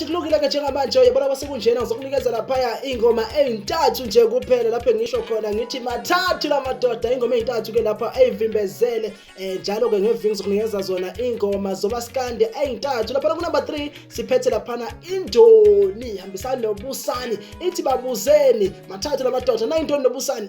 Alright, kulungile-ke njengamanje yabona basekunjena ngizokunikeza laphaya ingoma ey'ntathu nje kuphela lapho ngisho khona ngithi Mathathu Lamadoda, ingoma ey'ntathu-ke lapha ey'vimbezele njalo-ke ngeviki ngizokunikeza zona ingoma zomaskandi ey'ntathu. Lapha ku number 3 siphethe laphana Indoni hambisani noBusani ithi babuzeni Mathathu Lamadoda na Indoni noBusani.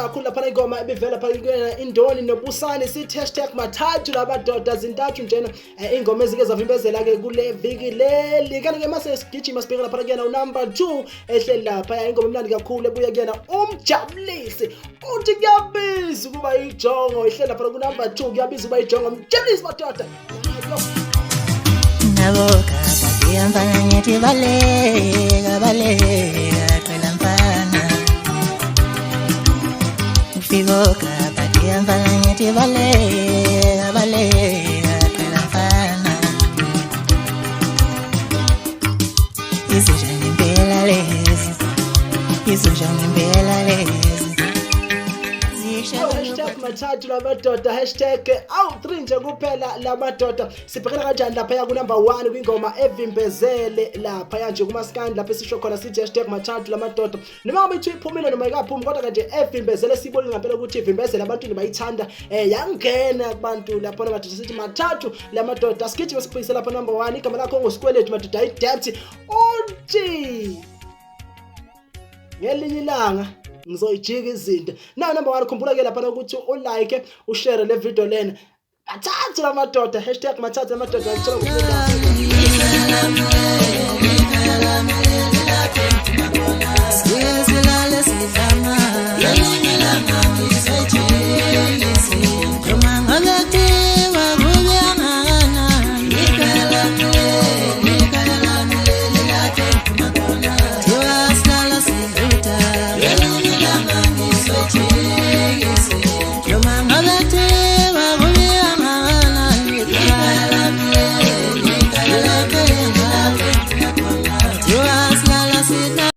Kakhulu lapha ingoma ebivela phakathi Indoni noBusani sithi #Mathathu Lamadoda zintathu njena ingoma ezike zavimbezela ke kule viki leli. Kanti-ke mase sigijima sibheka lapha kuyena number 2 ehleli lapha ingoma emnandi kakhulu ebuya kuyena Mjabulisi uthi kuyabiza ukuba ijongo ehleli lapha ku number 2 kuyabiza ukuba ijongo Mjabulisi madoda. Naboka patia mfana nyeti balega twela mfana Figoka patia mfana nyeti balega twela mfana Isujani mbela lezi Mathathu Lamadoda #3 nje kuphela Lamadoda. Sibhekela kanjani lapha ku number 1 kwingoma evimbezele lapha nje kumaskandi lapha esisho khona sithi #Mathathu Lamadoda. Noma ngabe ithi iphumile noma ikaphumi kodwa kanje evimbezele sibone ngempela ukuthi ivimbezele abantu bayithanda yangena kubantu lapha Lamadoda sithi Mathathu Lamadoda. Sikithi besiphikise lapha number 1 igama lakho ngoSkweletu madoda iDebt uthi ngelinye ilanga ngizoyijika izinto. Na number 1 khumbula ke lapha ukuthi ulike ushare le video lena. Mathathu Lamadoda #Mathathu Lamadoda ngithola ukuthi